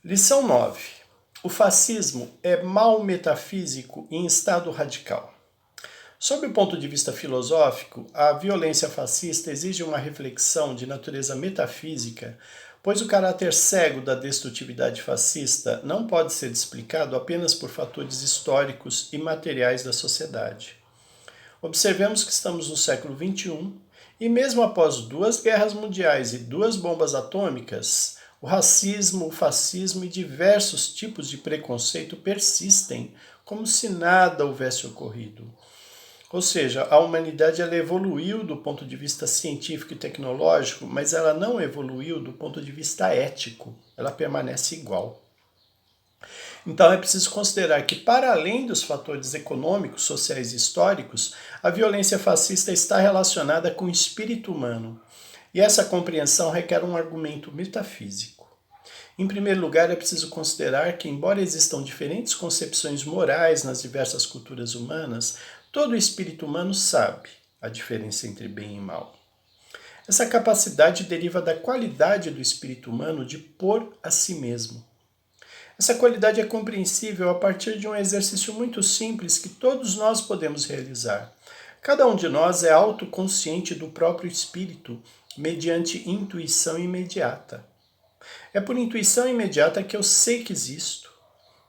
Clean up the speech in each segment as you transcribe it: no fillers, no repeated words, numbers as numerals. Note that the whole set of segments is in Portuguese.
Lição 9. O fascismo é mal metafísico em estado radical. Sob o ponto de vista filosófico, a violência fascista exige uma reflexão de natureza metafísica, pois o caráter cego da destrutividade fascista não pode ser explicado apenas por fatores históricos e materiais da sociedade. Observemos que estamos no século XXI e mesmo após 2 guerras mundiais e 2 bombas atômicas, o racismo, o fascismo e diversos tipos de preconceito persistem como se nada houvesse ocorrido. Ou seja, a humanidade ela evoluiu do ponto de vista científico e tecnológico, mas ela não evoluiu do ponto de vista ético, ela permanece igual. Então é preciso considerar que, para além dos fatores econômicos, sociais e históricos, a violência fascista está relacionada com o espírito humano. E essa compreensão requer um argumento metafísico. Em primeiro lugar, é preciso considerar que, embora existam diferentes concepções morais nas diversas culturas humanas, todo o espírito humano sabe a diferença entre bem e mal. Essa capacidade deriva da qualidade do espírito humano de pôr a si mesmo. Essa qualidade é compreensível a partir de um exercício muito simples que todos nós podemos realizar. Cada um de nós é autoconsciente do próprio espírito, mediante intuição imediata. É por intuição imediata que eu sei que existo,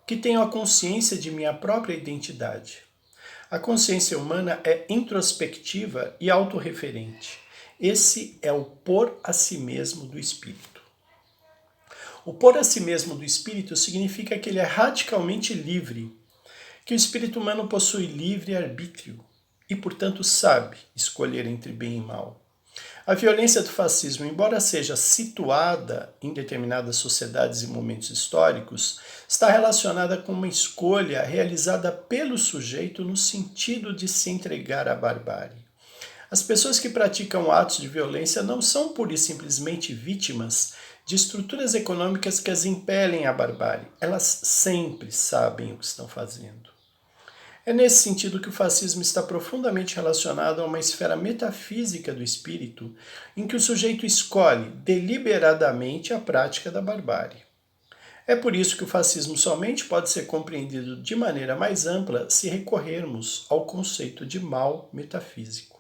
que tenho a consciência de minha própria identidade. A consciência humana é introspectiva e autorreferente. Esse é o pôr a si mesmo do espírito. O pôr a si mesmo do espírito significa que ele é radicalmente livre, que o espírito humano possui livre arbítrio e, portanto, sabe escolher entre bem e mal. A violência do fascismo, embora seja situada em determinadas sociedades e momentos históricos, está relacionada com uma escolha realizada pelo sujeito no sentido de se entregar à barbárie. As pessoas que praticam atos de violência não são pura e simplesmente vítimas de estruturas econômicas que as impelem à barbárie. Elas sempre sabem o que estão fazendo. É nesse sentido que o fascismo está profundamente relacionado a uma esfera metafísica do espírito, em que o sujeito escolhe deliberadamente a prática da barbárie. É por isso que o fascismo somente pode ser compreendido de maneira mais ampla se recorrermos ao conceito de mal metafísico.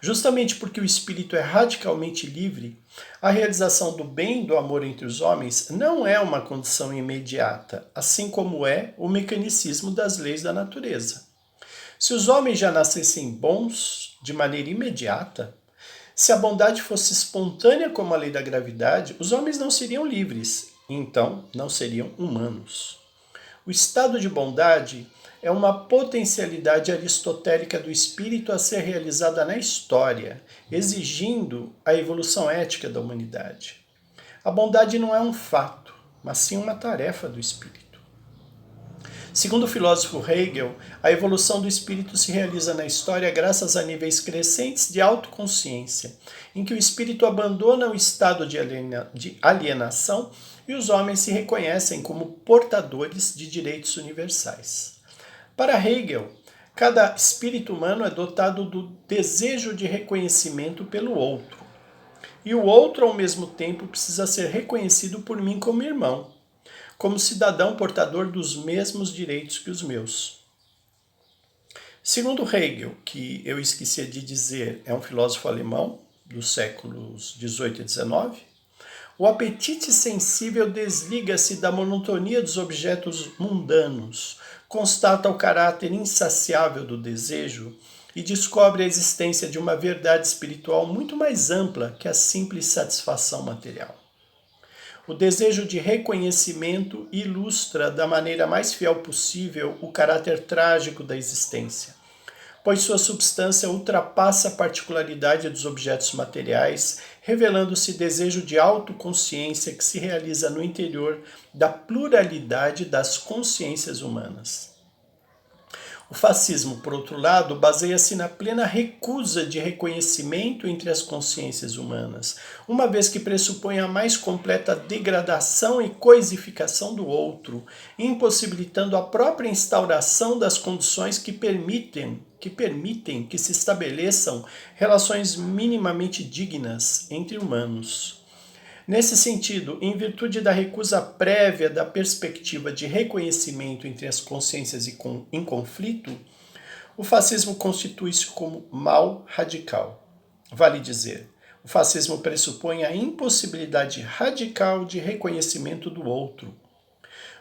Justamente porque o espírito é radicalmente livre, a realização do bem e do amor entre os homens não é uma condição imediata, assim como é o mecanicismo das leis da natureza. Se os homens já nascessem bons de maneira imediata, se a bondade fosse espontânea como a lei da gravidade, os homens não seriam livres, e então não seriam humanos. O estado de bondade é uma potencialidade aristotélica do espírito a ser realizada na história, exigindo a evolução ética da humanidade. A bondade não é um fato, mas sim uma tarefa do espírito. Segundo o filósofo Hegel, a evolução do espírito se realiza na história graças a níveis crescentes de autoconsciência, em que o espírito abandona o estado de alienação e os homens se reconhecem como portadores de direitos universais. Para Hegel, cada espírito humano é dotado do desejo de reconhecimento pelo outro. E o outro, ao mesmo tempo, precisa ser reconhecido por mim como irmão, como cidadão portador dos mesmos direitos que os meus. Segundo Hegel, que eu esqueci de dizer, é um filósofo alemão dos séculos XVIII e XIX, o apetite sensível desliga-se da monotonia dos objetos mundanos, constata o caráter insaciável do desejo e descobre a existência de uma verdade espiritual muito mais ampla que a simples satisfação material. O desejo de reconhecimento ilustra da maneira mais fiel possível o caráter trágico da existência, pois sua substância ultrapassa a particularidade dos objetos materiais, revelando-se desejo de autoconsciência que se realiza no interior da pluralidade das consciências humanas. O fascismo, por outro lado, baseia-se na plena recusa de reconhecimento entre as consciências humanas, uma vez que pressupõe a mais completa degradação e coisificação do outro, impossibilitando a própria instauração das condições que permitem que se estabeleçam relações minimamente dignas entre humanos. Nesse sentido, em virtude da recusa prévia da perspectiva de reconhecimento entre as consciências em conflito, o fascismo constitui-se como mal radical. Vale dizer, o fascismo pressupõe a impossibilidade radical de reconhecimento do outro.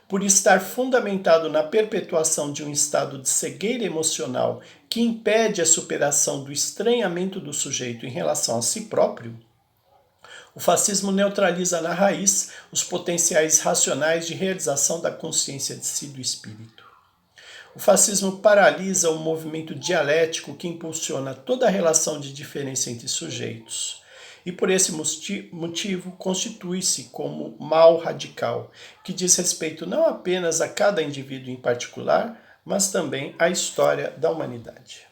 Por estar fundamentado na perpetuação de um estado de cegueira emocional que impede a superação do estranhamento do sujeito em relação a si próprio, o fascismo neutraliza na raiz os potenciais racionais de realização da consciência de si do espírito. O fascismo paralisa o movimento dialético que impulsiona toda a relação de diferença entre sujeitos. E por esse motivo constitui-se como mal radical, que diz respeito não apenas a cada indivíduo em particular, mas também à história da humanidade.